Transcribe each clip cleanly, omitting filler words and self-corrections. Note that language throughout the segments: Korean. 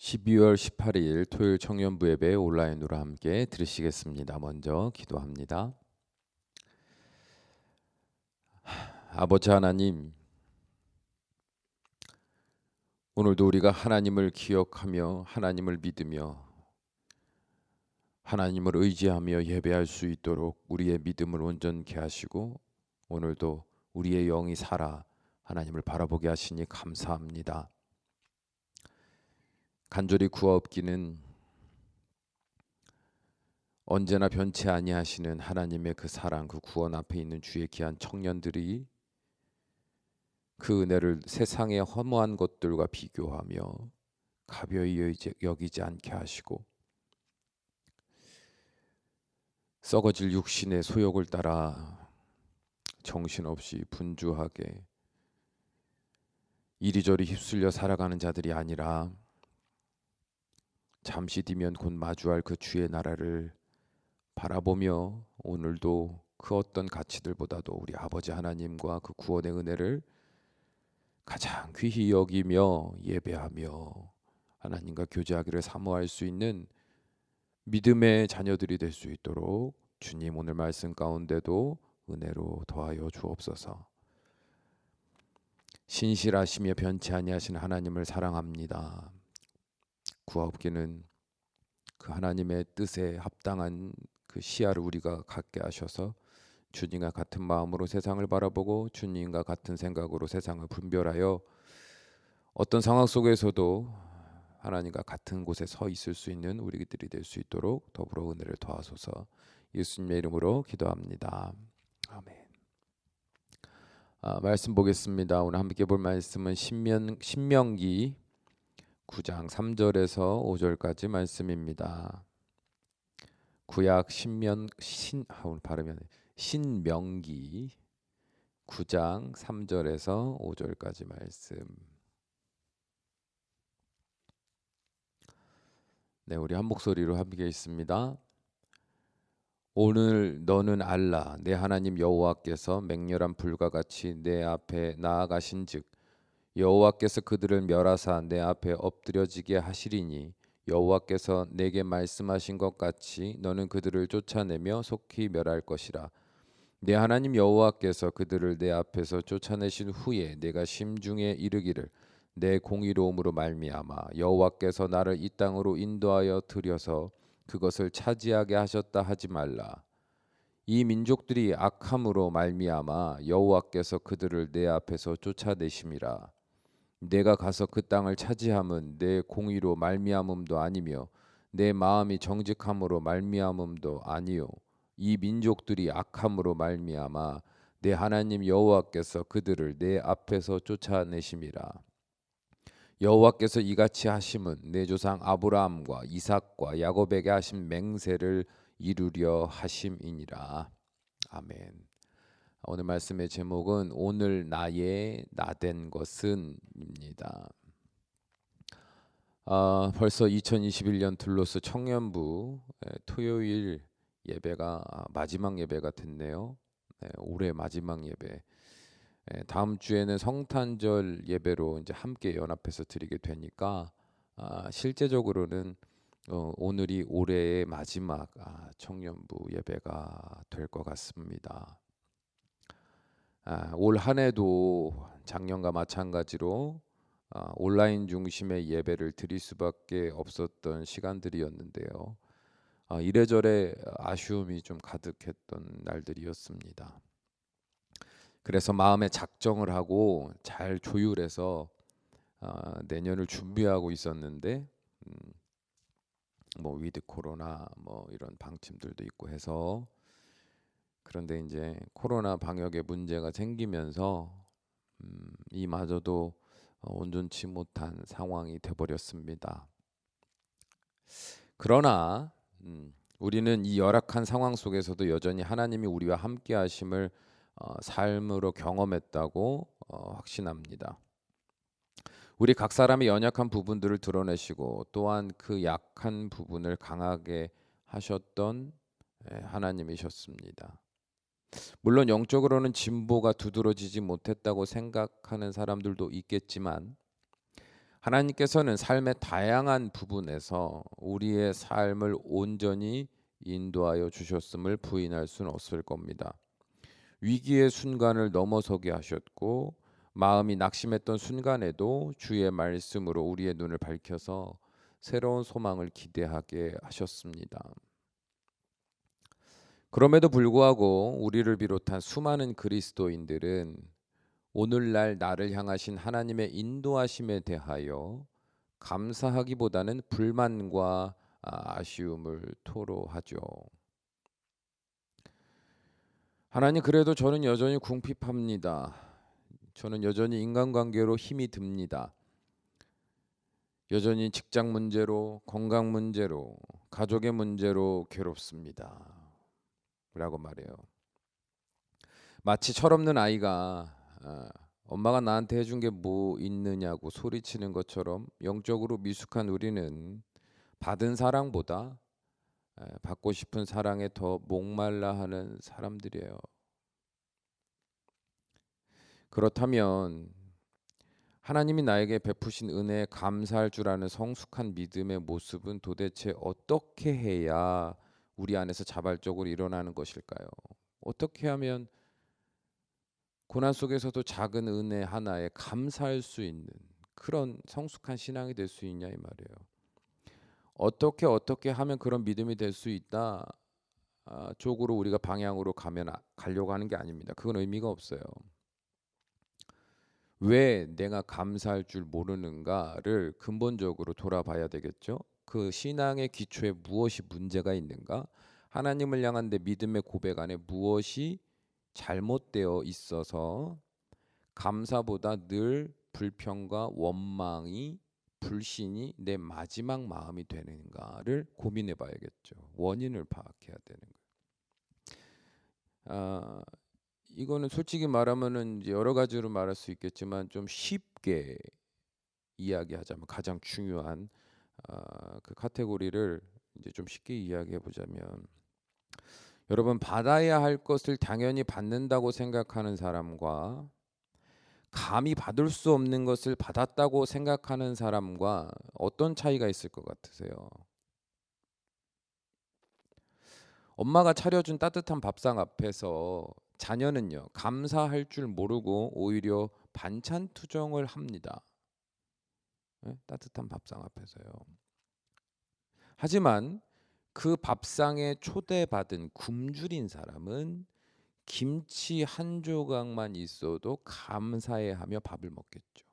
12월 18일 토요일 청년부 예배 온라인으로 함께 들으시겠습니다. 먼저 기도합니다. 아버지 하나님, 오늘도 우리가 하나님을 기억하며 하나님을 믿으며 하나님을 의지하며 예배할 수 있도록 우리의 믿음을 온전케 하시고 오늘도 우리의 영이 살아 하나님을 바라보게 하시니 감사합니다. 간절히 구하옵기는 언제나 변치 아니하시는 하나님의 그 사랑, 그 구원 앞에 있는 주의 귀한 청년들이 그 은혜를 세상의 허무한 것들과 비교하며 가벼이 여기지 않게 하시고 썩어질 육신의 소욕을 따라 정신없이 분주하게 이리저리 휩쓸려 살아가는 자들이 아니라 잠시 뒤면 곧 마주할 그 주의 나라를 바라보며 오늘도 그 어떤 가치들보다도 우리 아버지 하나님과 그 구원의 은혜를 가장 귀히 여기며 예배하며 하나님과 교제하기를 사모할 수 있는 믿음의 자녀들이 될 수 있도록 주님 오늘 말씀 가운데도 은혜로 더하여 주옵소서. 신실하시며 변치 아니하신 하나님을 사랑합니다. 구하옵기는 그 하나님의 뜻에 합당한 그 시야를 우리가 갖게 하셔서 주님과 같은 마음으로 세상을 바라보고 주님과 같은 생각으로 세상을 분별하여 어떤 상황 속에서도 하나님과 같은 곳에 서 있을 수 있는 우리들이 될 수 있도록 더불어 은혜를 더하소서. 예수님의 이름으로 기도합니다. 아멘. 말씀 보겠습니다. 오늘 함께 볼 말씀은 신명기 9장 3절에서 5절까지 말씀입니다. 구약 신명기 9장 3절에서 5절까지 말씀. 네, 우리 한 목소리로 함께 있습니다. 오늘 너는 알라 내 하나님 여호와께서 맹렬한 불과 같이 내 앞에 나아가신즉 여호와께서 그들을 멸하사 내 앞에 엎드려지게 하시리니 여호와께서 내게 말씀하신 것 같이 너는 그들을 쫓아내며 속히 멸할 것이라. 내 하나님 여호와께서 그들을 내 앞에서 쫓아내신 후에 내가 심중에 이르기를 내 공의로움으로 말미암아 여호와께서 나를 이 땅으로 인도하여 들여서 그것을 차지하게 하셨다 하지 말라. 이 민족들이 악함으로 말미암아 여호와께서 그들을 내 앞에서 쫓아내심이라. 내가 가서 그 땅을 차지함은 내 공의로 말미암음도 아니며 내 마음이 정직함으로 말미암음도 아니요 이 민족들이 악함으로 말미암아 내 하나님 여호와께서 그들을 내 앞에서 쫓아내심이라. 여호와께서 이같이 하심은 내 조상 아브라함과 이삭과 야곱에게 하신 맹세를 이루려 하심이니라. 아멘. 오늘 말씀의 제목은 오늘 나의 나된 것은입니다. 벌써 2021년 둘로스 청년부 토요일 예배가 마지막 예배가 됐네요. 올해 마지막 예배. 다음 주에는 성탄절 예배로 이제 함께 연합해서 드리게 되니까 실제적으로는 오늘이 올해의 마지막 청년부 예배가 될 것 같습니다. 올 한 해도 작년과 마찬가지로 온라인 중심의 예배를 드릴 수밖에 없었던 시간들이었는데요. 이래저래 아쉬움이 좀 가득했던 날들이었습니다. 그래서 마음에 작정을 하고 잘 조율해서 내년을 준비하고 있었는데 뭐 위드 코로나 뭐 이런 방침들도 있고 해서 그런데 이제 코로나 방역에 문제가 생기면서 이마저도 온전치 못한 상황이 돼버렸습니다. 그러나 우리는 이 열악한 상황 속에서도 여전히 하나님이 우리와 함께 하심을 삶으로 경험했다고 확신합니다. 우리 각 사람의 연약한 부분들을 드러내시고 또한 그 약한 부분을 강하게 하셨던 하나님이셨습니다. 물론 영적으로는 진보가 두드러지지 못했다고 생각하는 사람들도 있겠지만 하나님께서는 삶의 다양한 부분에서 우리의 삶을 온전히 인도하여 주셨음을 부인할 수는 없을 겁니다. 위기의 순간을 넘어서게 하셨고 마음이 낙심했던 순간에도 주의 말씀으로 우리의 눈을 밝혀서 새로운 소망을 기대하게 하셨습니다. 그럼에도 불구하고 우리를 비롯한 수많은 그리스도인들은 오늘날 나를 향하신 하나님의 인도하심에 대하여 감사하기보다는 불만과 아쉬움을 토로하죠. 하나님, 그래도 저는 여전히 궁핍합니다. 저는 여전히 인간관계로 힘이 듭니다. 여전히 직장 문제로, 건강 문제로, 가족의 문제로 괴롭습니다. 라고 말해요. 마치 철없는 아이가 엄마가 나한테 해준 게 뭐 있느냐고 소리치는 것처럼 영적으로 미숙한 우리는 받은 사랑보다 받고 싶은 사랑에 더 목말라 하는 사람들이에요. 그렇다면 하나님이 나에게 베푸신 은혜에 감사할 줄 아는 성숙한 믿음의 모습은 도대체 어떻게 해야 우리 안에서 자발적으로 일어나는 것일까요? 어떻게 하면 고난 속에서도 작은 은혜 하나에 감사할 수 있는 그런 성숙한 신앙이 될 수 있냐 이 말이에요. 어떻게 하면 그런 믿음이 될 수 있다 쪽으로 우리가 방향으로 가려고 하는 게 아닙니다. 그건 의미가 없어요. 왜 내가 감사할 줄 모르는가를 근본적으로 돌아봐야 되겠죠. 그 신앙의 기초에 무엇이 문제가 있는가? 하나님을 향한 내 믿음의 고백 안에 무엇이 잘못되어 있어서 감사보다 늘 불평과 원망이 불신이 내 마지막 마음이 되는가를 고민해 봐야겠죠. 원인을 파악해야 되는 거예요. 이거는 솔직히 말하면은 이제 여러 가지로 말할 수 있겠지만 좀 쉽게 이야기하자면 가장 중요한 그 카테고리를 이제 좀 쉽게 이야기해 보자면, 여러분, 받아야 할 것을 당연히 받는다고 생각하는 사람과 감히 받을 수 없는 것을 받았다고 생각하는 사람과 어떤 차이가 있을 것 같으세요? 엄마가 차려준 따뜻한 밥상 앞에서 자녀는요, 감사할 줄 모르고 오히려 반찬 투정을 합니다. 따뜻한 밥상 앞에서요. 하지만 그 밥상에 초대받은 굶주린 사람은 김치 한 조각만 있어도 감사해하며 밥을 먹겠죠.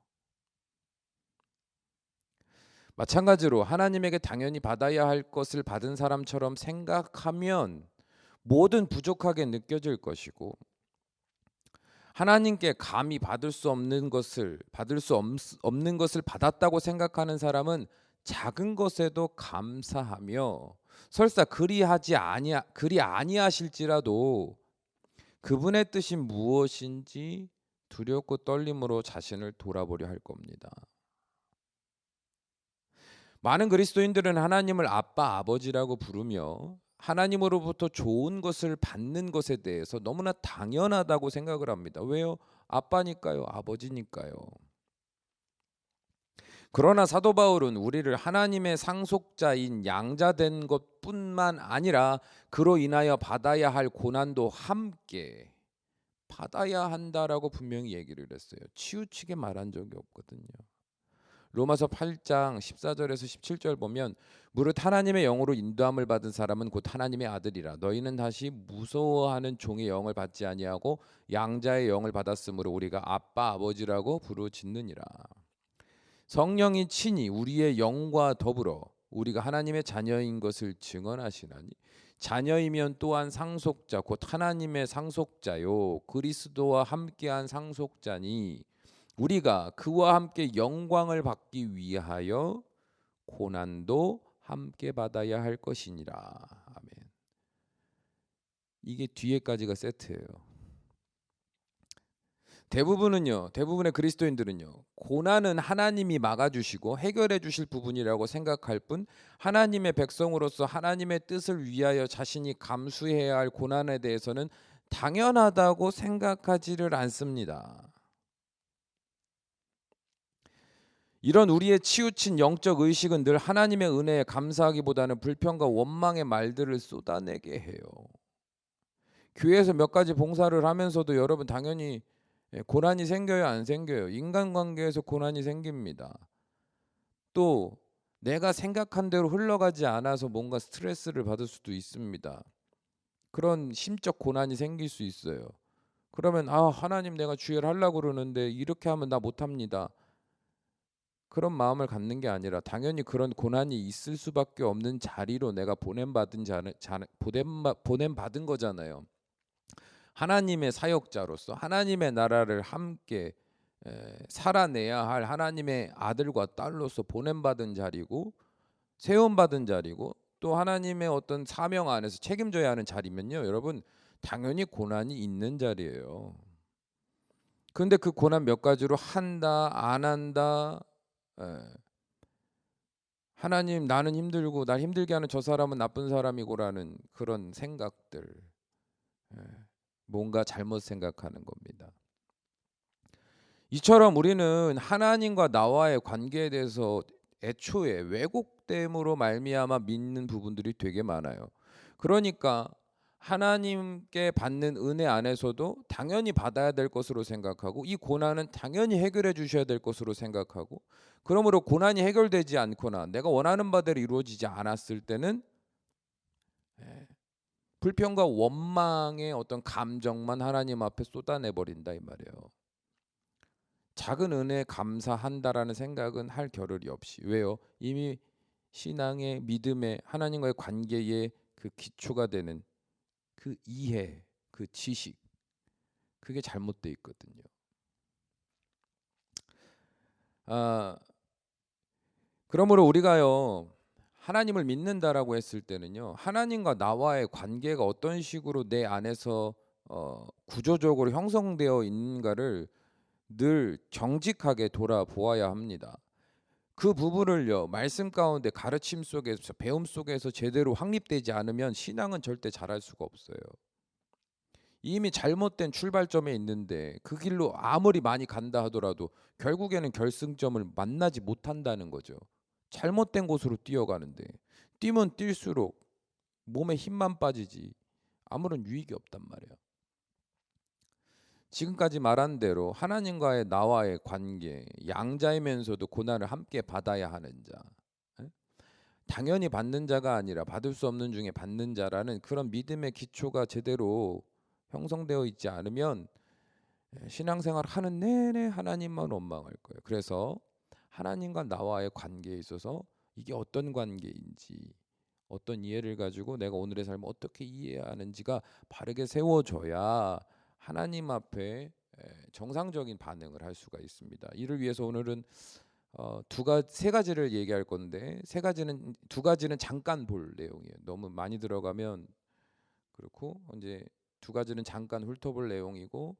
마찬가지로 하나님에게 당연히 받아야 할 것을 받은 사람처럼 생각하면 뭐든 부족하게 느껴질 것이고, 하나님께 감히 받을 수 없는 것을 받았다고 생각하는 사람은 작은 것에도 감사하며 설사 그리 아니하실지라도 그분의 뜻이 무엇인지 두렵고 떨림으로 자신을 돌아보려 할 겁니다. 많은 그리스도인들은 하나님을 아빠, 아버지라고 부르며 하나님으로부터 좋은 것을 받는 것에 대해서 너무나 당연하다고 생각을 합니다. 왜요? 아빠니까요, 아버지니까요. 그러나 사도 바울은 우리를 하나님의 상속자인 양자된 것뿐만 아니라 그로 인하여 받아야 할 고난도 함께 받아야 한다라고 분명히 얘기를 했어요. 치우치게 말한 적이 없거든요. 로마서 8장 14절에서 17절 보면, 무릇 하나님의 영으로 인도함을 받은 사람은 곧 하나님의 아들이라. 너희는 다시 무서워하는 종의 영을 받지 아니하고 양자의 영을 받았으므로 우리가 아빠 아버지라고 부르짖느니라. 성령이 친히 우리의 영과 더불어 우리가 하나님의 자녀인 것을 증언하시나니, 자녀이면 또한 상속자 곧 하나님의 상속자요 그리스도와 함께한 상속자니, 우리가 그와 함께 영광을 받기 위하여 고난도 함께 받아야 할 것이니라. 아멘. 이게 뒤에까지가 세트예요. 대부분의 그리스도인들은요, 고난은 하나님이 막아주시고 해결해 주실 부분이라고 생각할 뿐, 하나님의 백성으로서 하나님의 뜻을 위하여 자신이 감수해야 할 고난에 대해서는 당연하다고 생각하지를 않습니다. 이런 우리의 치우친 영적 의식은 늘 하나님의 은혜에 감사하기보다는 불평과 원망의 말들을 쏟아내게 해요. 교회에서 몇 가지 봉사를 하면서도 여러분 당연히 고난이 생겨요, 안 생겨요? 인간관계에서 고난이 생깁니다. 또 내가 생각한 대로 흘러가지 않아서 뭔가 스트레스를 받을 수도 있습니다. 그런 심적 고난이 생길 수 있어요. 그러면 하나님 내가 주의를 하려고 그러는데 이렇게 하면 나 못합니다. 그런 마음을 갖는 게 아니라 당연히 그런 고난이 있을 수밖에 없는 자리로 내가 보냄받은 거잖아요. 하나님의 사역자로서 하나님의 나라를 함께 살아내야 할 하나님의 아들과 딸로서 보냄받은 자리고 세움받은 자리고 또 하나님의 어떤 사명 안에서 책임져야 하는 자리면요, 여러분 당연히 고난이 있는 자리예요. 그런데 그 고난 몇 가지로 한다 안 한다, 하나님 나는 힘들고 날 힘들게 하는 저 사람은 나쁜 사람이고라는 그런 생각들, 뭔가 잘못 생각하는 겁니다. 이처럼 우리는 하나님과 나와의 관계에 대해서 애초에 왜곡됨으로 말미암아 믿는 부분들이 되게 많아요. 그러니까 하나님께 받는 은혜 안에서도 당연히 받아야 될 것으로 생각하고 이 고난은 당연히 해결해 주셔야 될 것으로 생각하고, 그러므로 고난이 해결되지 않거나 내가 원하는 바대로 이루어지지 않았을 때는 불평과 원망의 어떤 감정만 하나님 앞에 쏟아내버린다 이 말이에요. 작은 은혜에 감사한다라는 생각은 할 겨를이 없이. 왜요? 이미 신앙의 믿음의 하나님과의 관계의 그 기초가 되는 그 이해, 그 지식, 그게 잘못돼 있거든요. 그러므로 우리가요 하나님을 믿는다라고 했을 때는요, 하나님과 나와의 관계가 어떤 식으로 내 안에서 구조적으로 형성되어 있는가를 늘 정직하게 돌아보아야 합니다. 그 부분을요 말씀 가운데 가르침 속에서 배움 속에서 제대로 확립되지 않으면 신앙은 절대 잘할 수가 없어요. 이미 잘못된 출발점에 있는데 그 길로 아무리 많이 간다 하더라도 결국에는 결승점을 만나지 못한다는 거죠. 잘못된 곳으로 뛰어가는데 뛰면 뛸수록 몸에 힘만 빠지지 아무런 유익이 없단 말이에요. 지금까지 말한 대로 하나님과의 나와의 관계, 양자이면서도 고난을 함께 받아야 하는 자, 당연히 받는 자가 아니라 받을 수 없는 중에 받는 자라는 그런 믿음의 기초가 제대로 형성되어 있지 않으면 신앙생활 하는 내내 하나님만 원망할 거예요. 그래서 하나님과 나와의 관계에 있어서 이게 어떤 관계인지, 어떤 이해를 가지고 내가 오늘의 삶을 어떻게 이해해야 하는지가 바르게 세워져야 하나님 앞에 정상적인 반응을 할 수가 있습니다. 이를 위해서 오늘은 세 가지를 얘기할 건데 두 가지는 잠깐 볼 내용이에요. 너무 많이 들어가면 그렇고 이제 두 가지는 잠깐 훑어볼 내용이고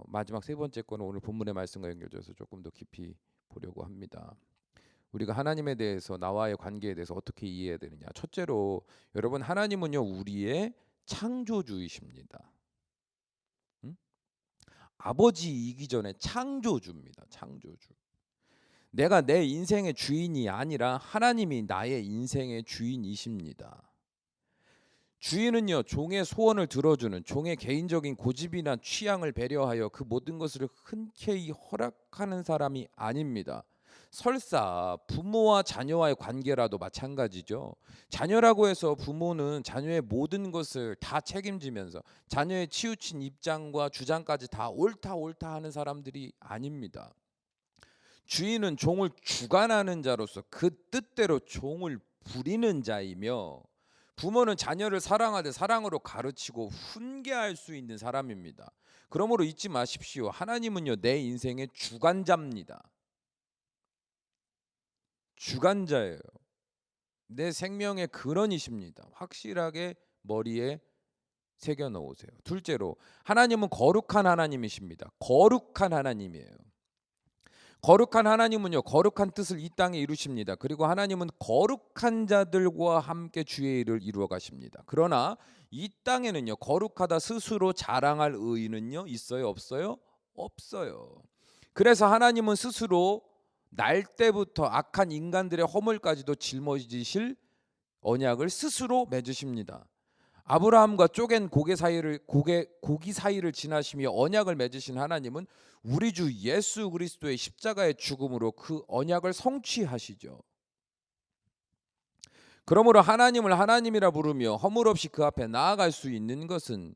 마지막 세 번째 거는 오늘 본문의 말씀과 연결돼서 조금 더 깊이 보려고 합니다. 우리가 하나님에 대해서 나와의 관계에 대해서 어떻게 이해해야 되느냐. 첫째로 여러분 하나님은요 우리의 창조주이십니다. 아버지이기 전에 창조주입니다. 창조주. 내가 내 인생의 주인이 아니라 하나님이 나의 인생의 주인이십니다. 주인은요 종의 소원을 들어주는, 종의 개인적인 고집이나 취향을 배려하여 그 모든 것을 흔쾌히 허락하는 사람이 아닙니다. 설사 부모와 자녀와의 관계라도 마찬가지죠. 자녀라고 해서 부모는 자녀의 모든 것을 다 책임지면서 자녀의 치우친 입장과 주장까지 다 옳다 하는 사람들이 아닙니다. 주인은 종을 주관하는 자로서 그 뜻대로 종을 부리는 자이며, 부모는 자녀를 사랑하되 사랑으로 가르치고 훈계할 수 있는 사람입니다. 그러므로 잊지 마십시오. 하나님은요 내 인생의 주관자입니다. 주관자예요. 내 생명의 근원이십니다. 확실하게 머리에 새겨 넣으세요. 둘째로 하나님은 거룩한 하나님이십니다. 거룩한 하나님이에요. 거룩한 하나님은요 거룩한 뜻을 이 땅에 이루십니다. 그리고 하나님은 거룩한 자들과 함께 주의 일을 이루어 가십니다. 그러나 이 땅에는요 거룩하다 스스로 자랑할 의인은요 있어요 없어요? 없어요. 그래서 하나님은 스스로 날 때부터 악한 인간들의 허물까지도 짊어지실 언약을 스스로 맺으십니다. 아브라함과 쪼갠 고기 사이를 지나시며 언약을 맺으신 하나님은 우리 주 예수 그리스도의 십자가의 죽음으로 그 언약을 성취하시죠. 그러므로 하나님을 하나님이라 부르며 허물 없이 그 앞에 나아갈 수 있는 것은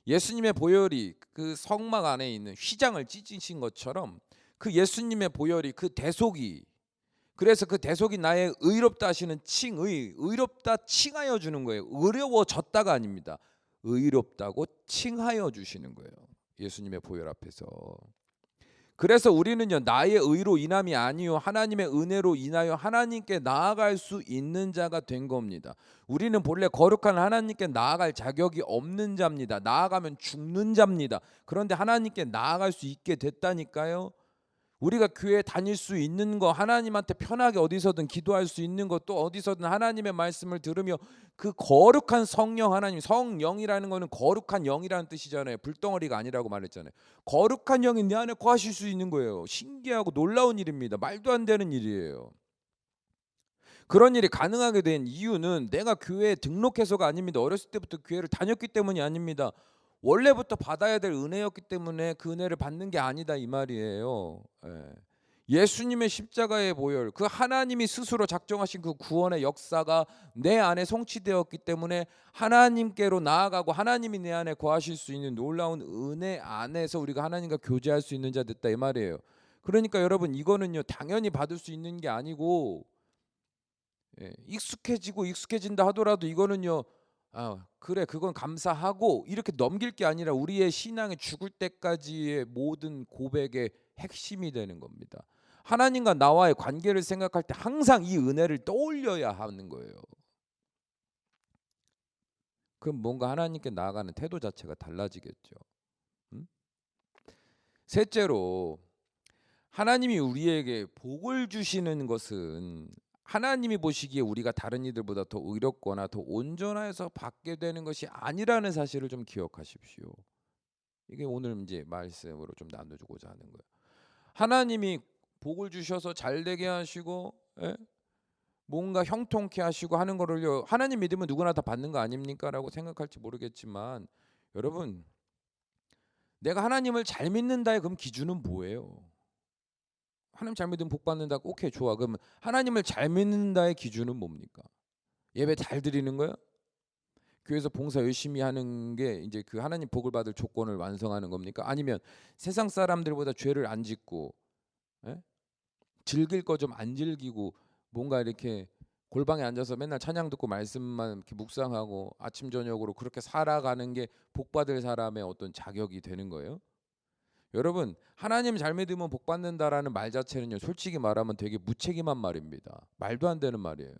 예수님의 보혈이 그 성막 안에 있는 휘장을 찢으신 것처럼 그 예수님의 보혈이 그 대속이, 그래서 그 대속이 나의 의롭다 하시는 의롭다 칭하여 주는 거예요. 의로워졌다가 아닙니다. 의롭다고 칭하여 주시는 거예요. 예수님의 보혈 앞에서. 그래서 우리는요, 나의 의로 인함이 아니요 하나님의 은혜로 인하여 하나님께 나아갈 수 있는 자가 된 겁니다. 우리는 본래 거룩한 하나님께 나아갈 자격이 없는 자입니다. 나아가면 죽는 자입니다. 그런데 하나님께 나아갈 수 있게 됐다니까요. 우리가 교회 다닐 수 있는 거, 하나님한테 편하게 어디서든 기도할 수 있는 것, 또 어디서든 하나님의 말씀을 들으며 그 거룩한 성령 하나님, 성령이라는 거는 거룩한 영이라는 뜻이잖아요. 불덩어리가 아니라고 말했잖아요. 거룩한 영이 내 안에 거하실 수 있는 거예요. 신기하고 놀라운 일입니다. 말도 안 되는 일이에요. 그런 일이 가능하게 된 이유는 내가 교회에 등록해서가 아닙니다. 어렸을 때부터 교회를 다녔기 때문이 아닙니다. 원래부터 받아야 될 은혜였기 때문에 그 은혜를 받는 게 아니다 이 말이에요. 예수님의 십자가의 보혈, 그 하나님이 스스로 작정하신 그 구원의 역사가 내 안에 성취되었기 때문에 하나님께로 나아가고 하나님이 내 안에 거하실 수 있는 놀라운 은혜 안에서 우리가 하나님과 교제할 수 있는 자 됐다 이 말이에요. 그러니까 여러분, 이거는요 당연히 받을 수 있는 게 아니고, 익숙해진다 하더라도 이거는요, 그래 그건 감사하고 이렇게 넘길 게 아니라 우리의 신앙의 죽을 때까지의 모든 고백의 핵심이 되는 겁니다. 하나님과 나와의 관계를 생각할 때 항상 이 은혜를 떠올려야 하는 거예요. 그럼 뭔가 하나님께 나아가는 태도 자체가 달라지겠죠. 셋째로, 하나님이 우리에게 복을 주시는 것은 하나님이 보시기에 우리가 다른 이들보다 더 의롭거나 더 온전해서 받게 되는 것이 아니라는 사실을 좀 기억하십시오. 이게 오늘 이제 말씀으로 좀 나눠주고자 하는 거예요. 하나님이 복을 주셔서 잘 되게 하시고, 뭔가 형통케 하시고 하는 거를요, 하나님 믿으면 누구나 다 받는 거 아닙니까? 라고 생각할지 모르겠지만, 여러분, 내가 하나님을 잘 믿는다의 그럼 기준은 뭐예요? 하나님 잘 믿으면 복 받는다. 오케이, 좋아. 그러면 하나님을 잘 믿는다의 기준은 뭡니까? 예배 잘 드리는 거요? 교회에서 봉사 열심히 하는 게 이제 그 하나님 복을 받을 조건을 완성하는 겁니까? 아니면 세상 사람들보다 죄를 안 짓고, 즐길 거 좀 안 즐기고, 뭔가 이렇게 골방에 앉아서 맨날 찬양 듣고 말씀만 이렇게 묵상하고 아침 저녁으로 그렇게 살아가는 게 복 받을 사람의 어떤 자격이 되는 거예요? 여러분, 하나님 잘 믿으면 복 받는다라는 말 자체는요, 솔직히 말하면 되게 무책임한 말입니다. 말도 안 되는 말이에요.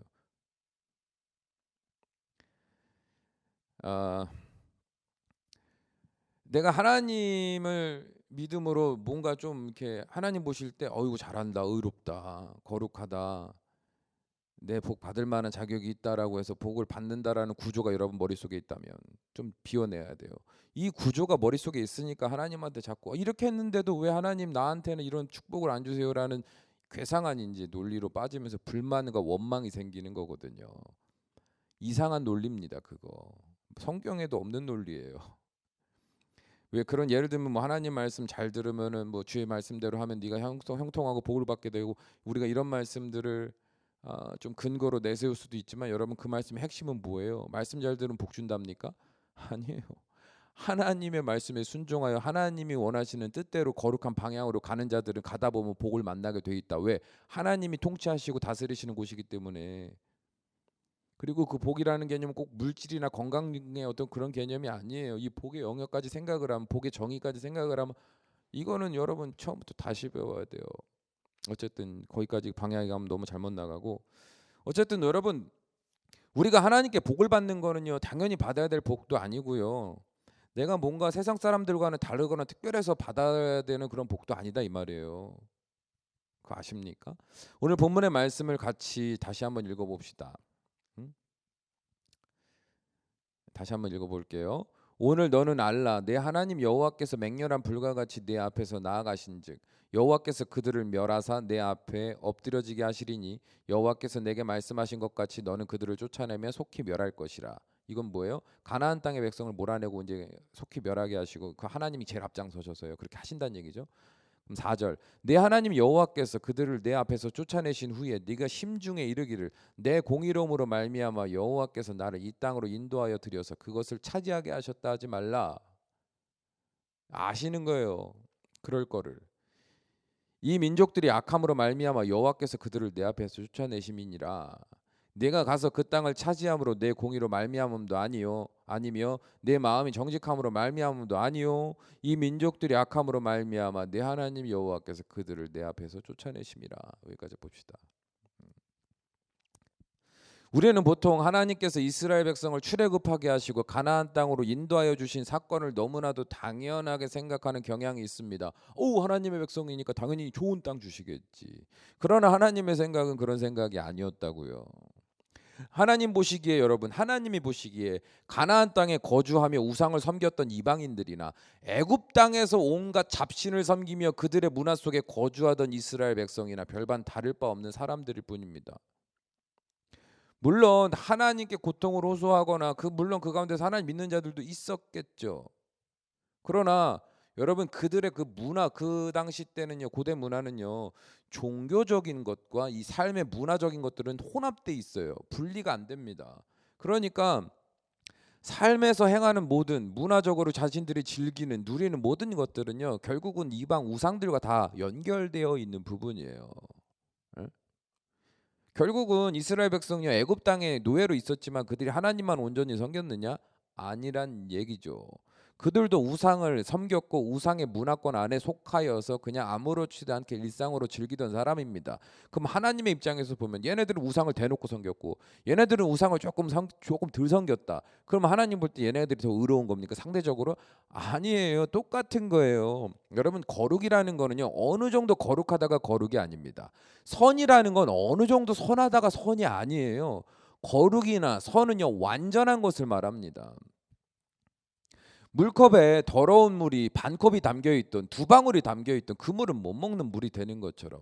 내가 하나님을 믿음으로 뭔가 좀 이렇게 하나님 보실 때 어이구 잘한다, 의롭다, 거룩하다, 내 복 받을 만한 자격이 있다라고 해서 복을 받는다라는 구조가 여러분 머릿속에 있다면 좀 비워내야 돼요. 이 구조가 머릿속에 있으니까 하나님한테 자꾸 이렇게 했는데도 왜 하나님 나한테는 이런 축복을 안 주세요라는 괴상한 이제 논리로 빠지면서 불만과 원망이 생기는 거거든요. 이상한 논리입니다. 그거 성경에도 없는 논리예요. 왜 그런 예를 들면 뭐 하나님 말씀 잘 들으면은 뭐 주의 말씀대로 하면 네가 형통하고 복을 받게 되고, 우리가 이런 말씀들을 좀 근거로 내세울 수도 있지만, 여러분 그 말씀의 핵심은 뭐예요? 말씀 잘 들으면 복 준답니까? 아니에요. 하나님의 말씀에 순종하여 하나님이 원하시는 뜻대로 거룩한 방향으로 가는 자들은 가다 보면 복을 만나게 돼 있다. 왜? 하나님이 통치하시고 다스리시는 곳이기 때문에. 그리고 그 복이라는 개념은 꼭 물질이나 건강의 어떤 그런 개념이 아니에요. 이 복의 영역까지 생각을 하면, 복의 정의까지 생각을 하면, 이거는 여러분 처음부터 다시 배워야 돼요. 어쨌든 거기까지 방향이 가면 너무 잘못 나가고, 어쨌든 여러분, 우리가 하나님께 복을 받는 거는요 당연히 받아야 될 복도 아니고요, 내가 뭔가 세상 사람들과는 다르거나 특별해서 받아야 되는 그런 복도 아니다 이 말이에요. 그거 아십니까? 오늘 본문의 말씀을 같이 다시 한번 읽어봅시다. 다시 한번 읽어볼게요. 오늘 너는 알라 내 하나님 여호와께서 맹렬한 불과 같이 내 앞에서 나아가신즉 여호와께서 그들을 멸하사 내 앞에 엎드려지게 하시리니 여호와께서 내게 말씀하신 것 같이 너는 그들을 쫓아내며 속히 멸할 것이라. 이건 뭐예요? 가나안 땅의 백성을 몰아내고 이제 속히 멸하게 하시고 그 하나님이 제일 앞장서셔서요. 그렇게 하신다는 얘기죠. 그럼 4절 내 하나님 여호와께서 그들을 내 앞에서 쫓아내신 후에 네가 심중에 이르기를 내 공의로움으로 말미암아 여호와께서 나를 이 땅으로 인도하여 들여서 그것을 차지하게 하셨다 하지 말라. 아시는 거예요. 그럴 거를. 이 민족들이 악함으로 말미암아 여호와께서 그들을 내 앞에서 쫓아내심이니라. 내가 가서 그 땅을 차지함으로 내 공의로 말미암음도 아니요 아니며 내 마음이 정직함으로 말미암음도 아니요 이 민족들이 악함으로 말미암아 내 하나님 여호와께서 그들을 내 앞에서 쫓아내심이라. 여기까지 봅시다. 우리는 보통 하나님께서 이스라엘 백성을 출애굽하게 하시고 가나안 땅으로 인도하여 주신 사건을 너무나도 당연하게 생각하는 경향이 있습니다. 오, 하나님의 백성이니까 당연히 좋은 땅 주시겠지. 그러나 하나님의 생각은 그런 생각이 아니었다고요. 하나님 보시기에 여러분, 하나님이 보시기에 가나안 땅에 거주하며 우상을 섬겼던 이방인들이나 애굽 땅에서 온갖 잡신을 섬기며 그들의 문화 속에 거주하던 이스라엘 백성이나 별반 다를 바 없는 사람들일 뿐입니다. 물론 하나님께 고통을 호소하거나 물론 그 가운데서 하나님 믿는 자들도 있었겠죠. 그러나 여러분 그들의 그 문화 그 당시 때는요 고대 문화는요 종교적인 것과 이 삶의 문화적인 것들은 혼합돼 있어요. 분리가 안 됩니다. 그러니까 삶에서 행하는 모든 문화적으로 자신들이 즐기는 누리는 모든 것들은요 결국은 이방 우상들과 다 연결되어 있는 부분이에요. 예? 결국은 이스라엘 백성이 애굽 땅에 노예로 있었지만 그들이 하나님만 온전히 섬겼느냐? 아니란 얘기죠. 그들도 우상을 섬겼고 우상의 문화권 안에 속하여서 그냥 아무렇지도 않게 일상으로 즐기던 사람입니다. 그럼 하나님의 입장에서 보면 얘네들은 우상을 대놓고 섬겼고 얘네들은 우상을 조금 덜 섬겼다. 그럼 하나님 볼 때 얘네들이 더 의로운 겁니까? 상대적으로 아니에요. 똑같은 거예요. 여러분 거룩이라는 거는요 어느 정도 거룩하다가 거룩이 아닙니다. 선이라는 건 어느 정도 선하다가 선이 아니에요. 거룩이나 선은요 완전한 것을 말합니다. 물컵에 더러운 물이 반컵이 담겨있던 두 방울이 담겨있던 그 물은 못 먹는 물이 되는 것처럼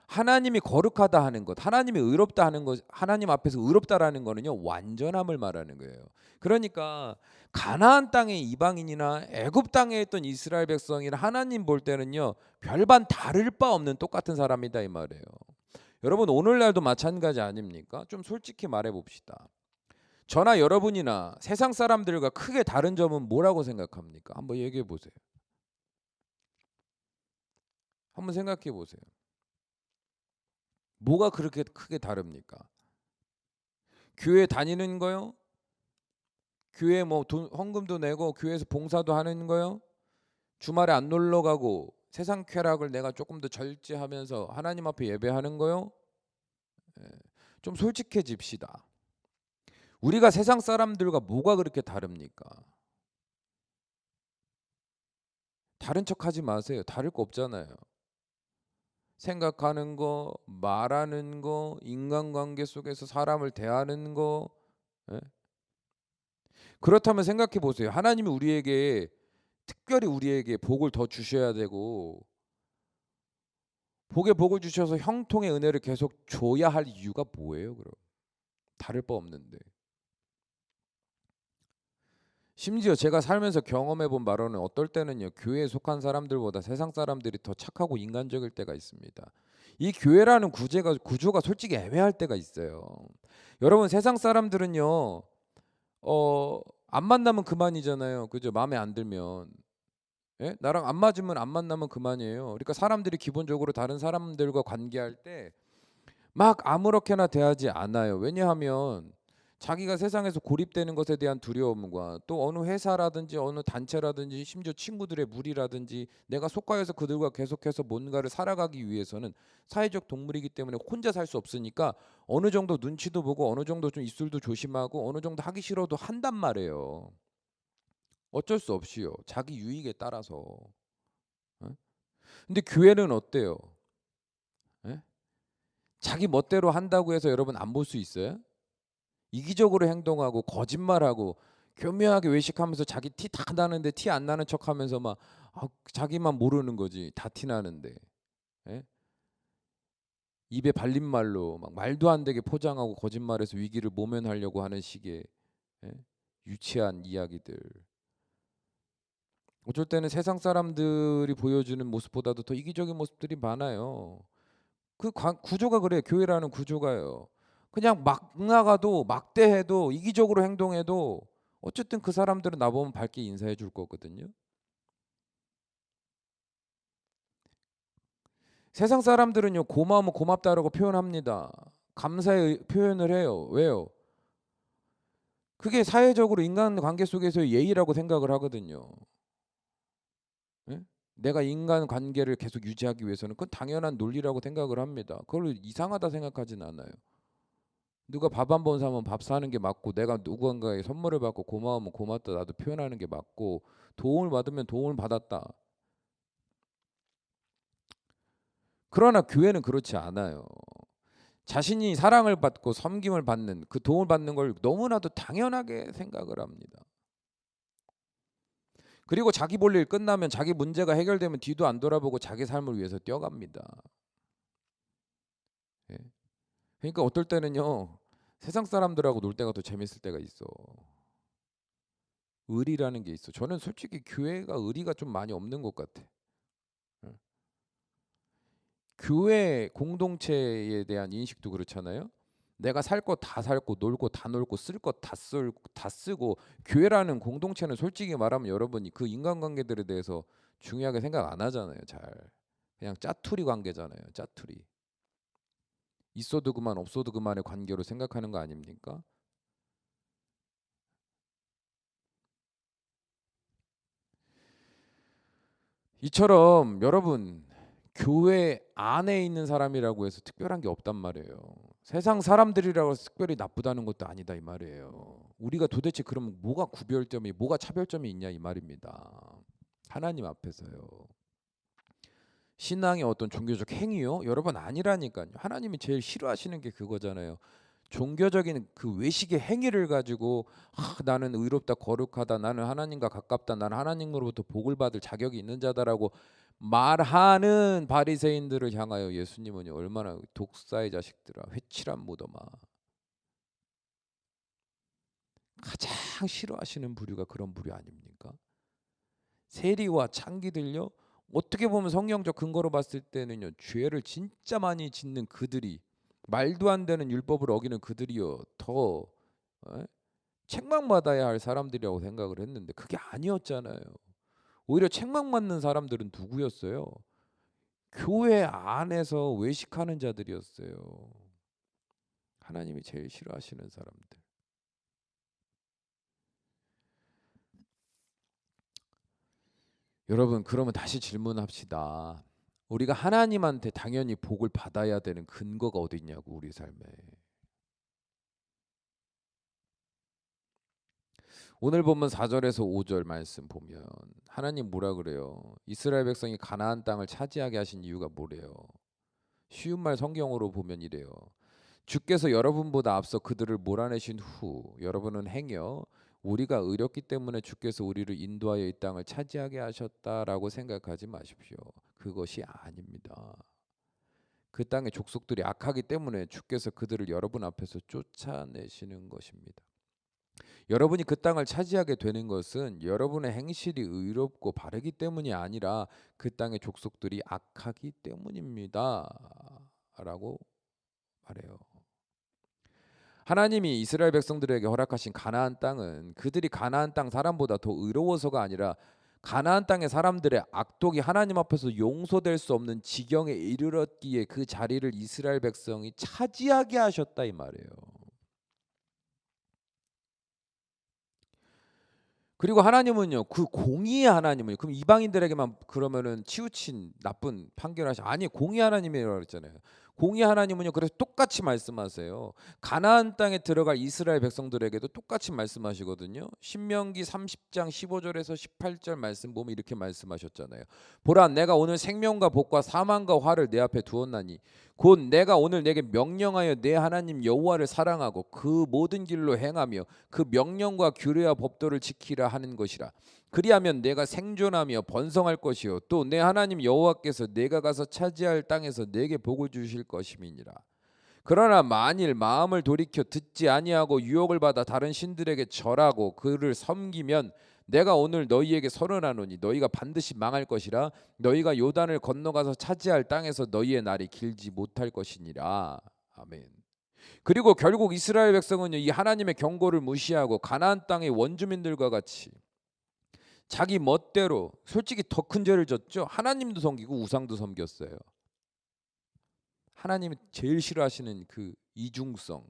하나님이 거룩하다 하는 것, 하나님이 의롭다 하는 것, 하나님 앞에서 의롭다라는 거는요 완전함을 말하는 거예요. 그러니까 가나안 땅의 이방인이나 애굽 땅에 있던 이스라엘 백성이나 하나님 볼 때는요 별반 다를 바 없는 똑같은 사람이다 이 말이에요. 여러분 오늘날도 마찬가지 아닙니까? 좀 솔직히 말해 봅시다. 저나 여러분이나 세상 사람들과 크게 다른 점은 뭐라고 생각합니까? 한번 얘기해 보세요. 한번 생각해 보세요. 뭐가 그렇게 크게 다릅니까? 교회 다니는 거요? 교회 뭐 헌금도 내고 교회에서 봉사도 하는 거요? 주말에 안 놀러 가고 세상 쾌락을 내가 조금 더 절제하면서 하나님 앞에 예배하는 거요? 좀 솔직해집시다. 우리가 세상 사람들과 뭐가 그렇게 다릅니까? 다른 척하지 마세요. 다를 거 없잖아요. 생각하는 거, 말하는 거, 인간관계 속에서 사람을 대하는 거. 예? 그렇다면 생각해 보세요. 하나님이 우리에게 특별히 우리에게 복을 더 주셔야 되고 복에 복을 주셔서 형통의 은혜를 계속 줘야 할 이유가 뭐예요? 그럼 다를 바 없는데. 심지어 제가 살면서 경험해 본 바로는 어떨 때는요 교회에 속한 사람들보다 세상 사람들이 더 착하고 인간적일 때가 있습니다. 이 교회라는 구조가 솔직히 애매할 때가 있어요. 여러분 세상 사람들은요 안 만나면 그만이잖아요. 그죠? 마음에 안 들면. 예? 나랑 안 맞으면 안 만나면 그만이에요. 그러니까 사람들이 기본적으로 다른 사람들과 관계할 때 막 아무렇게나 대하지 않아요. 왜냐하면 자기가 세상에서 고립되는 것에 대한 두려움과 또 어느 회사라든지 어느 단체라든지 심지어 친구들의 무리라든지 내가 속하여서 그들과 계속해서 뭔가를 살아가기 위해서는 사회적 동물이기 때문에 혼자 살 수 없으니까 어느 정도 눈치도 보고 어느 정도 좀 입술도 조심하고 어느 정도 하기 싫어도 한단 말이에요. 어쩔 수 없이요. 자기 유익에 따라서. 어? 근데 교회는 어때요? 예? 자기 멋대로 한다고 해서 여러분 안 볼 수 있어요? 이기적으로 행동하고 거짓말하고 교묘하게 외식하면서 자기 티 다 나는데 티 안 나는 척하면서 막 자기만 모르는 거지. 다 티 나는데. 예? 입에 발린 말로 막 말도 안 되게 포장하고 거짓말해서 위기를 모면하려고 하는 식의 예? 유치한 이야기들. 어쩔 때는 세상 사람들이 보여주는 모습보다도 더 이기적인 모습들이 많아요. 그 구조가 그래. 교회라는 구조가요. 그냥 막 나가도 막대해도 이기적으로 행동해도 어쨌든 그 사람들은 나보면 밝게 인사해 줄 거거든요. 세상 사람들은요, 고마우면 고맙다라고 표현합니다. 감사의 표현을 해요. 왜요? 그게 사회적으로 인간 관계 속에서의 예의라고 생각을 하거든요. 예? 내가 인간 관계를 계속 유지하기 위해서는 그건 당연한 논리라고 생각을 합니다. 그걸 이상하다 생각하진 않아요. 누가 밥 한 번 사면 밥 사는 게 맞고, 내가 누군가에 선물을 받고 고마우면 고맙다 나도 표현하는 게 맞고, 도움을 받으면 도움을 받았다. 그러나 교회는 그렇지 않아요. 자신이 사랑을 받고 섬김을 받는, 그 도움을 받는 걸 너무나도 당연하게 생각을 합니다. 그리고 자기 볼 일 끝나면, 자기 문제가 해결되면 뒤도 안 돌아보고 자기 삶을 위해서 뛰어갑니다. 예. 그러니까 어떨 때는요, 세상 사람들하고 놀 때가 더 재밌을 때가 있어. 의리라는 게 있어. 저는 솔직히 교회가 의리가 좀 많이 없는 것 같아. 예. 교회 공동체에 대한 인식도 그렇잖아요. 내가 살 거 다 살고 놀고 다 놀고 쓸 거 다 쓰고, 교회라는 공동체는 솔직히 말하면 여러분이 그 인간관계들에 대해서 중요하게 생각 안 하잖아요. 잘 그냥 짜투리 관계잖아요. 짜투리. 있어도 그만 없어도 그만의 관계로 생각하는 거 아닙니까? 이처럼 여러분, 교회 안에 있는 사람이라고 해서 특별한 게 없단 말이에요. 세상 사람들이라고 해서 특별히 나쁘다는 것도 아니다 이 말이에요. 우리가 도대체 그럼 뭐가 구별점이, 뭐가 차별점이 있냐 이 말입니다. 하나님 앞에서요. 신앙의 어떤 종교적 행위요? 여러분 아니라니까요. 하나님이 제일 싫어하시는 게 그거잖아요. 종교적인 그 외식의 행위를 가지고 나는 의롭다 거룩하다 나는 하나님과 가깝다 나는 하나님으로부터 복을 받을 자격이 있는 자다라고 말하는 바리새인들을 향하여 예수님은 얼마나 독사의 자식들아 회칠한 무덤아 가장 싫어하시는 부류가 그런 부류 아닙니까? 세리와 창기들요 어떻게 보면 성경적 근거로 봤을 때는요 죄를 진짜 많이 짓는 그들이 말도 안 되는 율법을 어기는 그들이요 더 책망받아야 할 사람들이라고 생각을 했는데 그게 아니었잖아요. 오히려 책망받는 사람들은 누구였어요? 교회 안에서 외식하는 자들이었어요. 하나님이 제일 싫어하시는 사람들. 여러분 그러면 다시 질문합시다. 우리가 하나님한테 당연히 복을 받아야 되는 근거가 어디 있냐고 우리 삶에. 오늘 보면 4절에서 5절 말씀 보면 하나님 뭐라 그래요? 이스라엘 백성이 가나안 땅을 차지하게 하신 이유가 뭐래요? 쉬운 말 성경으로 보면 이래요. 주께서 여러분보다 앞서 그들을 몰아내신 후 여러분은 행여 우리가 의롭기 때문에 주께서 우리를 인도하여 이 땅을 차지하게 하셨다라고 생각하지 마십시오. 그것이 아닙니다. 그 땅의 족속들이 악하기 때문에 주께서 그들을 여러분 앞에서 쫓아내시는 것입니다. 여러분이 그 땅을 차지하게 되는 것은 여러분의 행실이 의롭고 바르기 때문이 아니라 그 땅의 족속들이 악하기 때문입니다. 라고 말해요. 하나님이 이스라엘 백성들에게 허락하신 가나안 땅은 그들이 가나안 땅 사람보다 더 의로워서가 아니라 가나안 땅의 사람들의 악독이 하나님 앞에서 용서될 수 없는 지경에 이르렀기에 그 자리를 이스라엘 백성이 차지하게 하셨다 이 말이에요. 그리고 하나님은요 그 공의의 하나님을 그럼 이방인들에게만 그러면은 치우친 나쁜 판결하시 아니 공의 하나님이라고 그랬잖아요. 공의 하나님은요, 그래서 똑같이 말씀하세요. 가나안 땅에 들어갈 이스라엘 백성들에게도 똑같이 말씀하시거든요. 신명기 30장 15절에서 18절 말씀 보면 이렇게 말씀하셨잖아요. 보라, 내가 오늘 생명과 복과 사망과 화를 내 앞에 두었나니 곧 내가 오늘 내게 명령하여 내 하나님 여호와를 사랑하고 그 모든 길로 행하며 그 명령과 규례와 법도를 지키라 하는 것이라. 그리하면 내가 생존하며 번성할 것이요 또 내 하나님 여호와께서 내가 가서 차지할 땅에서 내게 복을 주실 것임이니라. 그러나 만일 마음을 돌이켜 듣지 아니하고 유혹을 받아 다른 신들에게 절하고 그를 섬기면 내가 오늘 너희에게 선언하노니 너희가 반드시 망할 것이라. 너희가 요단을 건너가서 차지할 땅에서 너희의 날이 길지 못할 것이니라. 아멘. 그리고 결국 이스라엘 백성은요, 이 하나님의 경고를 무시하고 가나안 땅의 원주민들과 같이 자기 멋대로 솔직히 더 큰 죄를 졌죠. 하나님도 섬기고 우상도 섬겼어요. 하나님이 제일 싫어하시는 그 이중성,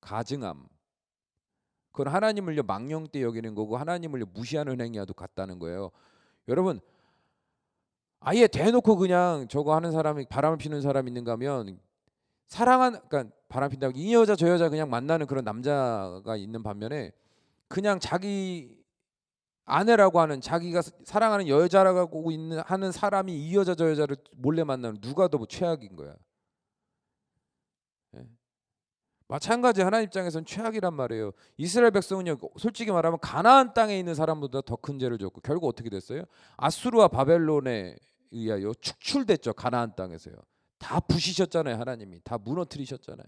가증함, 그건 하나님을요 망령되 여기는 거고 하나님을 무시하는 행위와도 같다는 거예요. 여러분, 아예 대놓고 그냥 저거 하는 사람이, 바람을 피는 사람 있는가 하면 그러니까 바람 핀다고 이 여자 저 여자 그냥 만나는 그런 남자가 있는 반면에 그냥 자기 아내라고 하는, 자기가 사랑하는 여자라고 하는 사람이 이 여자 저 여자를 몰래 만나는, 누가 더 최악인 거야. 예. 마찬가지 하나님 입장에서는 최악이란 말이에요. 이스라엘 백성은요, 솔직히 말하면 가나안 땅에 있는 사람보다 더 큰 죄를 졌고 결국 어떻게 됐어요? 아수르와 바벨론에 의하여 축출됐죠. 가나안 땅에서요. 다 부시셨잖아요. 하나님이 다 무너뜨리셨잖아요.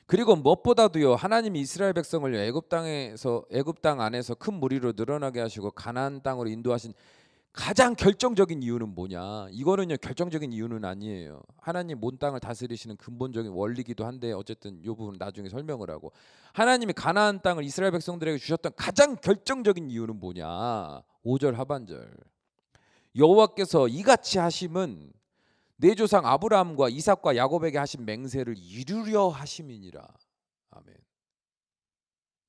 그리고 무엇보다도요, 하나님이 이스라엘 백성을 애굽 땅 안에서 큰 무리로 늘어나게 하시고 가나안 땅으로 인도하신 가장 결정적인 이유는 뭐냐? 이거는요, 결정적인 이유는 아니에요. 하나님 온 땅을 다스리시는 근본적인 원리기도 한데 어쨌든 이 부분 나중에 설명을 하고, 하나님이 가나안 땅을 이스라엘 백성들에게 주셨던 가장 결정적인 이유는 뭐냐? 5절 하반절. 여호와께서 이같이 하심은 내 조상 아브라함과 이삭과 야곱에게 하신 맹세를 이루려 하심이니라. 아멘.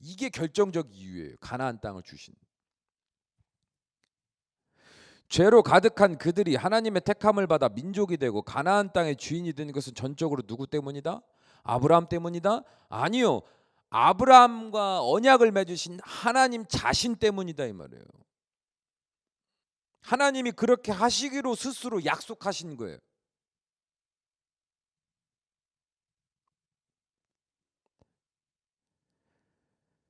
이게 결정적 이유예요. 가나안 땅을 주신. 죄로 가득한 그들이 하나님의 택함을 받아 민족이 되고 가나안 땅의 주인이 된 것은 전적으로 누구 때문이다? 아브라함 때문이다? 아니요. 아브라함과 언약을 맺으신 하나님 자신 때문이다 이 말이에요. 하나님이 그렇게 하시기로 스스로 약속하신 거예요.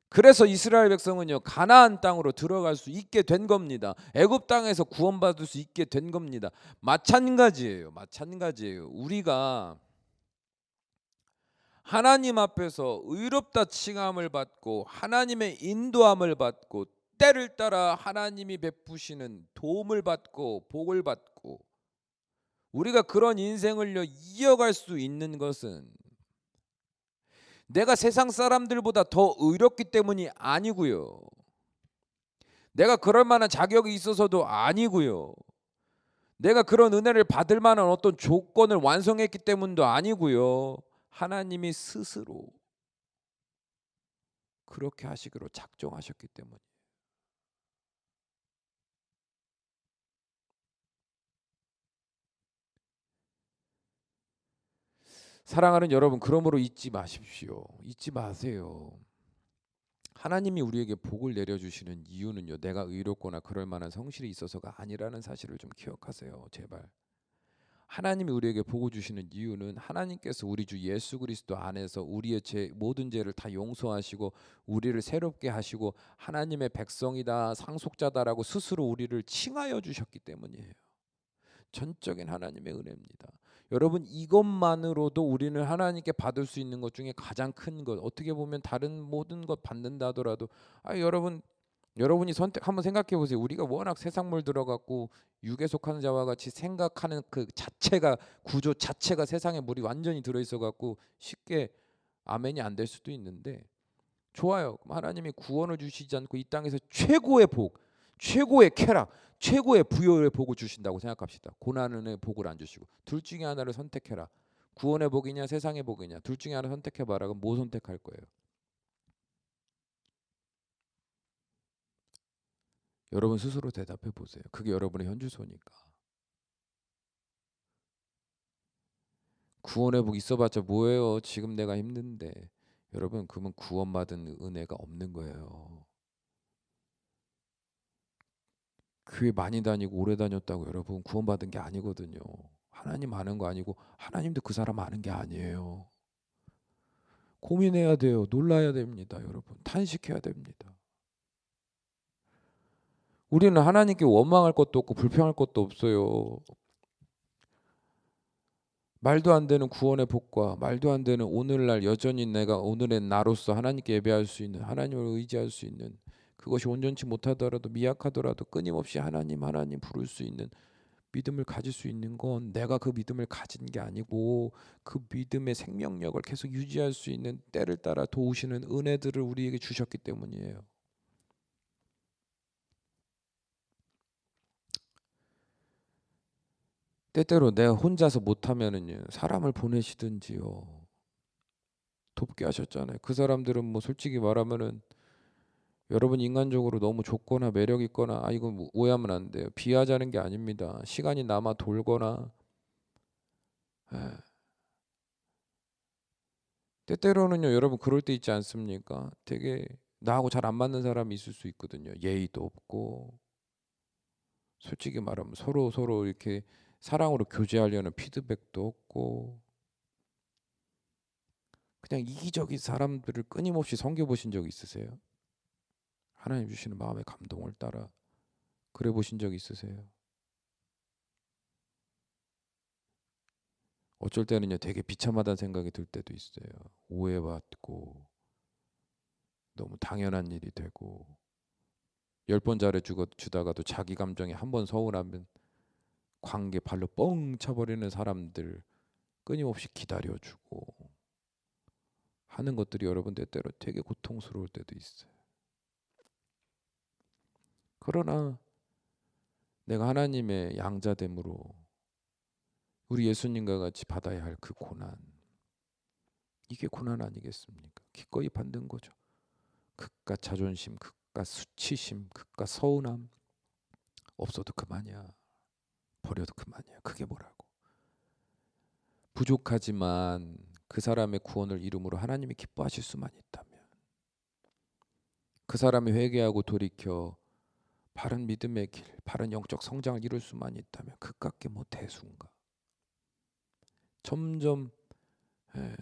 그래서 이스라엘 백성은요, 가나안 땅으로 들어갈 수 있게 된 겁니다. 애굽 땅에서 구원받을 수 있게 된 겁니다. 마찬가지예요. 마찬가지예요. 우리가 하나님 앞에서 의롭다 칭함을 받고 하나님의 인도함을 받고 때를 따라 하나님이 베푸시는 도움을 받고 복을 받고 우리가 그런 인생을 이어갈 수 있는 것은 내가 세상 사람들보다 더 의롭기 때문이 아니고요. 내가 그럴 만한 자격이 있어서도 아니고요. 내가 그런 은혜를 받을 만한 어떤 조건을 완성했기 때문도 아니고요. 하나님이 스스로 그렇게 하시기로 작정하셨기 때문이에요. 사랑하는 여러분, 그러므로 잊지 마십시오. 잊지 마세요. 하나님이 우리에게 복을 내려주시는 이유는요, 내가 의롭거나 그럴 만한 성실이 있어서가 아니라는 사실을 좀 기억하세요. 제발. 하나님이 우리에게 복을 주시는 이유는 하나님께서 우리 주 예수 그리스도 안에서 우리의 모든 죄를 다 용서하시고 우리를 새롭게 하시고 하나님의 백성이다, 상속자다라고 스스로 우리를 칭하여 주셨기 때문이에요. 전적인 하나님의 은혜입니다. 여러분, 이것만으로도 우리는 하나님께 받을 수 있는 것 중에 가장 큰 것, 어떻게 보면 다른 모든 것 받는다 하더라도 여러분이 한번 생각해 보세요. 우리가 워낙 세상물 들어갔고 육에 속하는 자와 같이 생각하는 그 자체가, 구조 자체가 세상에 물이 완전히 들어있어 갖고 쉽게 아멘이 안 될 수도 있는데, 좋아요. 그럼 하나님이 구원을 주시지 않고 이 땅에서 최고의 복, 최고의 쾌락, 최고의 부여의 복을 주신다고 생각합시다. 고난의 복을 안 주시고 둘 중에 하나를 선택해라. 구원의 복이냐 세상의 복이냐, 둘 중에 하나 선택해봐라. 그럼 뭐 선택할 거예요? 여러분 스스로 대답해 보세요. 그게 여러분의 현주소니까. 구원의 복 있어봤자 뭐예요? 지금 내가 힘든데. 여러분, 그러면 구원받은 은혜가 없는 거예요. 교회 많이 다니고 오래 다녔다고 여러분 구원받은 게 아니거든요. 하나님 아는 거 아니고 하나님도 그 사람 아는 게 아니에요. 고민해야 돼요. 놀라야 됩니다. 여러분 탄식해야 됩니다. 우리는 하나님께 원망할 것도 없고 불평할 것도 없어요. 말도 안 되는 구원의 복과 말도 안 되는 오늘날 여전히 내가 오늘의 나로서 하나님께 예배할 수 있는, 하나님을 의지할 수 있는, 그것이 온전치 못하더라도 미약하더라도 끊임없이 하나님 하나님 부를 수 있는 믿음을 가질 수 있는 건 내가 그 믿음을 가진 게 아니고 그 믿음의 생명력을 계속 유지할 수 있는 때를 따라 도우시는 은혜들을 우리에게 주셨기 때문이에요. 때때로 내가 혼자서 못하면은요 사람을 보내시든지요 돕게 하셨잖아요. 그 사람들은 뭐 솔직히 말하면은 여러분 인간적으로 너무 좋거나 매력 있거나 이거 뭐 오해하면 안 돼요. 비하자는 게 아닙니다. 시간이 남아 돌거나 에, 때때로는요 여러분 그럴 때 있지 않습니까? 되게 나하고 잘 안 맞는 사람이 있을 수 있거든요. 예의도 없고 솔직히 말하면 서로 이렇게 사랑으로 교제하려는 피드백도 없고 그냥 이기적인 사람들을 끊임없이 섬겨보신 적 있으세요? 하나님 주시는 마음의 감동을 따라 그래 보신 적 있으세요? 어쩔 때는요 되게 비참하다는 생각이 들 때도 있어요. 오해받고 너무 당연한 일이 되고 10번 주다가도 자기 감정에 한 번 서운하면 관계 발로 뻥 차버리는 사람들 끊임없이 기다려주고 하는 것들이 여러분 때때로 되게 고통스러울 때도 있어요. 그러나 내가 하나님의 양자됨으로 우리 예수님과 같이 받아야 할 그 고난, 이게 고난 아니겠습니까? 기꺼이 받는 거죠. 그깟 자존심, 그깟 수치심, 그깟 서운함 없어도 그만이야. 버려도 그만이야. 그게 뭐라고. 부족하지만 그 사람의 구원을 이름으로 하나님이 기뻐하실 수만 있다면 그 사람이 회개하고 돌이켜 바른 믿음의 길, 바른 영적 성장을 이룰 수만 있다면 그깟 게 뭐 대수인가. 점점 예,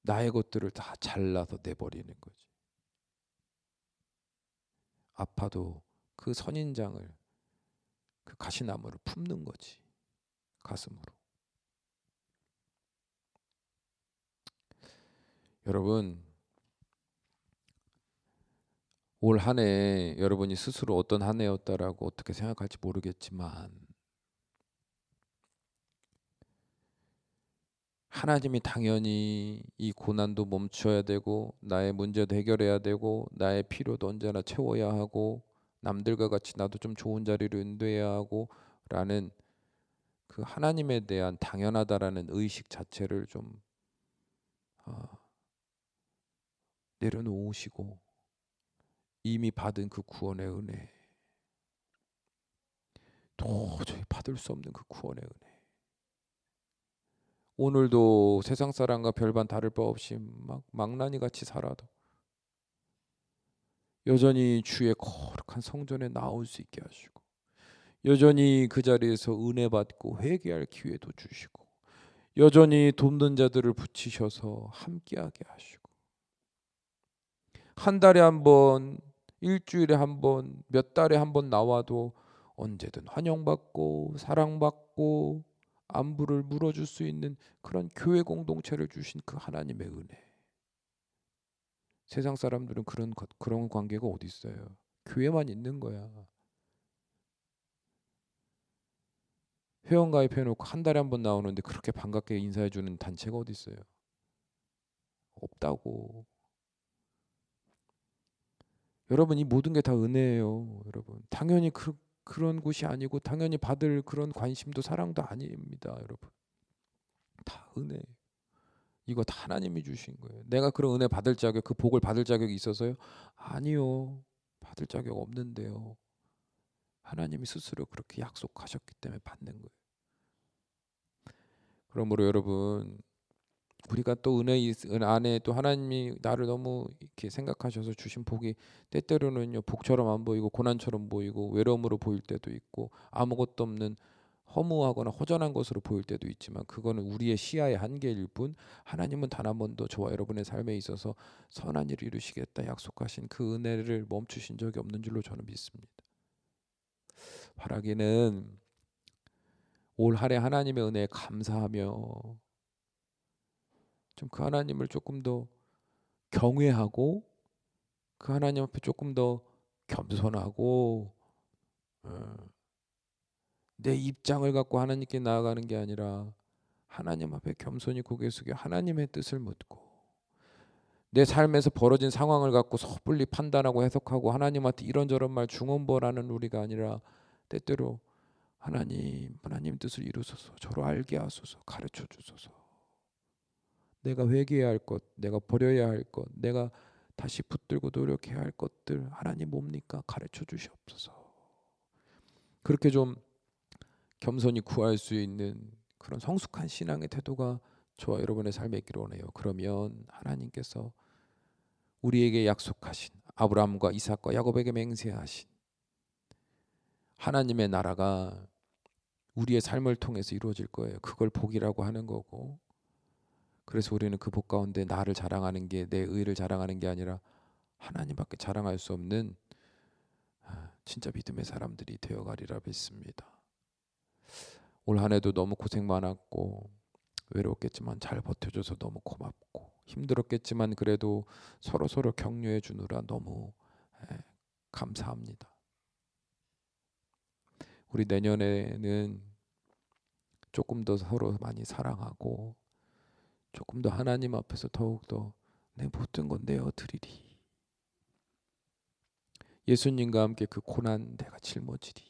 나의 것들을 다 잘라서 내버리는 거지. 아파도 그 선인장을 그 가시나무를 품는 거지. 가슴으로. 여러분 올 한 해 여러분이 스스로 어떤 한 해였다라고 어떻게 생각할지 모르겠지만 하나님이 당연히 이 고난도 멈춰야 되고 나의 문제도 해결해야 되고 나의 필요도 언제나 채워야 하고 남들과 같이 나도 좀 좋은 자리로 인도해야 하고 라는 그 하나님에 대한 당연하다라는 의식 자체를 좀 어, 내려놓으시고 이미 받은 그 구원의 은혜 도저히 받을 수 없는 그 구원의 은혜 오늘도 세상 사람과 별반 다를 바 없이 막 망나니 같이 살아도 여전히 주의 거룩한 성전에 나올 수 있게 하시고 여전히 그 자리에서 은혜 받고 회개할 기회도 주시고 여전히 돕는 자들을 붙이셔서 함께하게 하시고 한 달에 한 번, 일주일에 한 번, 몇 달에 한 번 나와도 언제든 환영받고 사랑받고 안부를 물어줄 수 있는 그런 교회 공동체를 주신 그 하나님의 은혜. 세상 사람들은 그런 관계가 어디 있어요? 교회만 있는 거야. 회원 가입해놓고 한 달에 한 번 나오는데 그렇게 반갑게 인사해주는 단체가 어디 있어요? 없다고. 여러분 이 모든 게 다 은혜예요. 여러분 당연히 그런 곳이 아니고 당연히 받을 그런 관심도 사랑도 아닙니다. 여러분 다 은혜. 이거 다 하나님이 주신 거예요. 내가 그런 은혜 받을 자격, 그 복을 받을 자격이 있어서요? 아니요. 받을 자격 없는데요. 하나님이 스스로 그렇게 약속하셨기 때문에 받는 거예요. 그러므로 여러분, 우리가 또 은혜 안에 또 하나님이 나를 너무 이렇게 생각하셔서 주신 복이 때때로는요 복처럼 안 보이고 고난처럼 보이고 외로움으로 보일 때도 있고 아무것도 없는 허무하거나 허전한 것으로 보일 때도 있지만, 그거는 우리의 시야의 한계일 뿐, 하나님은 단 한 번도 저와 여러분의 삶에 있어서 선한 일을 이루시겠다 약속하신 그 은혜를 멈추신 적이 없는 줄로 저는 믿습니다. 바라기는 올 한 해 하나님의 은혜에 감사하며 좀 그 하나님을 조금 더 경외하고 그 하나님 앞에 조금 더 겸손하고, 어, 내 입장을 갖고 하나님께 나아가는 게 아니라 하나님 앞에 겸손히 고개 숙여 하나님의 뜻을 묻고, 내 삶에서 벌어진 상황을 갖고 섣불리 판단하고 해석하고 하나님한테 이런저런 말 중언부언하는 우리가 아니라, 때때로 하나님 뜻을 이루소서, 저로 알게 하소서, 가르쳐 주소서, 내가 회개해야 할 것, 내가 버려야 할 것, 내가 다시 붙들고 노력해야 할 것들 하나님 뭡니까? 가르쳐 주시옵소서. 그렇게 좀 겸손히 구할 수 있는 그런 성숙한 신앙의 태도가 저와 여러분의 삶에 있기를 원해요. 그러면 하나님께서 우리에게 약속하신, 아브라함과 이삭과 야곱에게 맹세하신 하나님의 나라가 우리의 삶을 통해서 이루어질 거예요. 그걸 복이라고 하는 거고, 그래서 우리는 그 복 가운데 나를 자랑하는 게, 내 의를 자랑하는 게 아니라 하나님밖에 자랑할 수 없는 진짜 믿음의 사람들이 되어가리라 믿습니다. 올 한 해도 너무 고생 많았고 외로웠겠지만 잘 버텨줘서 너무 고맙고, 힘들었겠지만 그래도 서로 격려해 주느라 너무 감사합니다. 우리 내년에는 조금 더 서로 많이 사랑하고 조금 더 하나님 앞에서 더욱더 내 모든 건 내어 드리리, 예수님과 함께 그 고난 내가 짊어지리.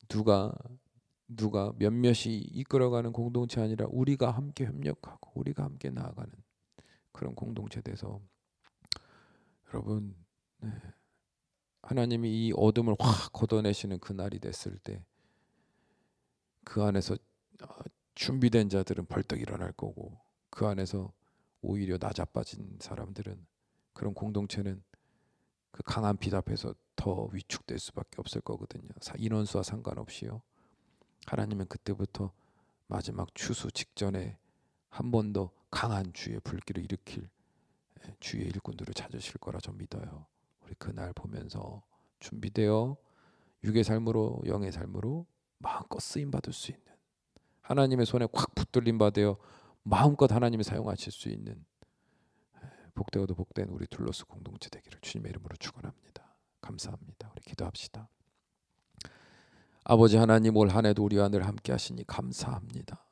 누가 몇몇이 이끌어가는 공동체 아니라 우리가 함께 협력하고 우리가 함께 나아가는 그런 공동체 돼서, 여러분, 네, 하나님이 이 어둠을 확 걷어내시는 그 날이 됐을 때 그 안에서 준비된 자들은 벌떡 일어날 거고, 그 안에서 오히려 낮아빠진 사람들은, 그런 공동체는 그 강한 빛 앞에서 더 위축될 수밖에 없을 거거든요. 인원수와 상관없이요. 하나님은 그때부터 마지막 추수 직전에 한 번 더 강한 주의 불길을 일으킬 주의 일꾼들을 찾으실 거라 저 믿어요. 우리 그날 보면서 준비되어 육의 삶으로 영의 삶으로 마음껏 쓰임 받을 수 있는, 하나님의 손에 콱 붙들림 받아 마음껏 하나님이 사용하실 수 있는 복되어도 복된 우리 둘러스 공동체 되기를 주님의 이름으로 축원합니다. 감사합니다. 우리 기도합시다. 아버지 하나님, 올 한 해도 우리와 늘 함께 하시니 감사합니다.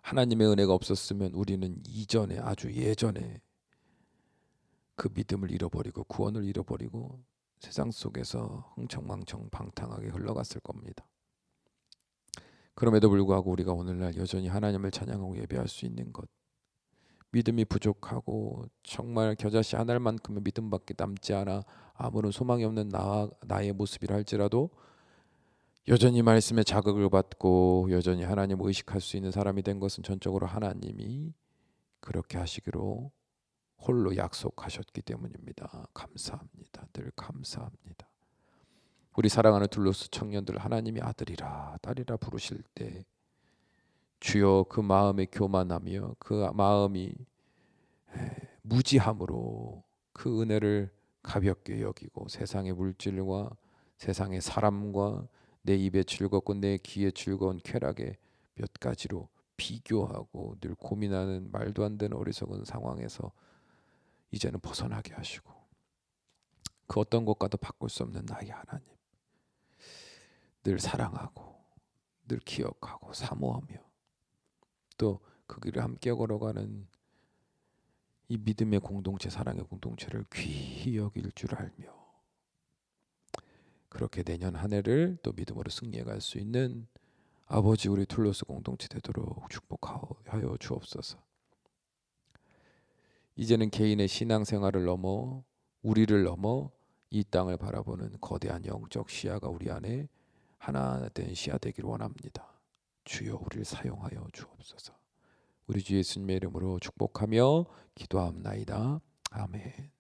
하나님의 은혜가 없었으면 우리는 이전에, 아주 예전에 그 믿음을 잃어버리고 구원을 잃어버리고 세상 속에서 흥청망청 방탕하게 흘러갔을 겁니다. 그럼에도 불구하고 우리가 오늘날 여전히 하나님을 찬양하고 예배할 수 있는 것, 믿음이 부족하고 정말 겨자씨 한 알만큼의 믿음밖에 남지 않아 아무런 소망이 없는 나의 모습이라 할지라도 여전히 말씀에 자극을 받고 여전히 하나님을 의식할 수 있는 사람이 된 것은 전적으로 하나님이 그렇게 하시기로 홀로 약속하셨기 때문입니다. 감사합니다. 늘 감사합니다. 우리 사랑하는 둘로스 청년들, 하나님이 아들이라 딸이라 부르실 때 주여 그 마음에 교만하며 그 마음이 무지함으로 그 은혜를 가볍게 여기고 세상의 물질과 세상의 사람과 내 입의 즐겁고 내 귀의 즐거운 쾌락의 몇 가지로 비교하고 늘 고민하는 말도 안 되는 어리석은 상황에서 이제는 벗어나게 하시고, 그 어떤 것과도 바꿀 수 없는 나의 하나님 늘 사랑하고 늘 기억하고 사모하며 또 그 길을 함께 걸어가는 이 믿음의 공동체, 사랑의 공동체를 귀히 여길 줄 알며 그렇게 내년 한 해를 또 믿음으로 승리해 갈 수 있는 아버지, 우리 둘러스 공동체 되도록 축복하여 주옵소서. 이제는 개인의 신앙생활을 넘어 우리를 넘어 이 땅을 바라보는 거대한 영적 시야가 우리 안에 하나 된 씨앗 되기를 원합니다. 주여 우리를 사용하여 주옵소서. 우리 주 예수님의 이름으로 축복하며 기도하옵나이다. 아멘.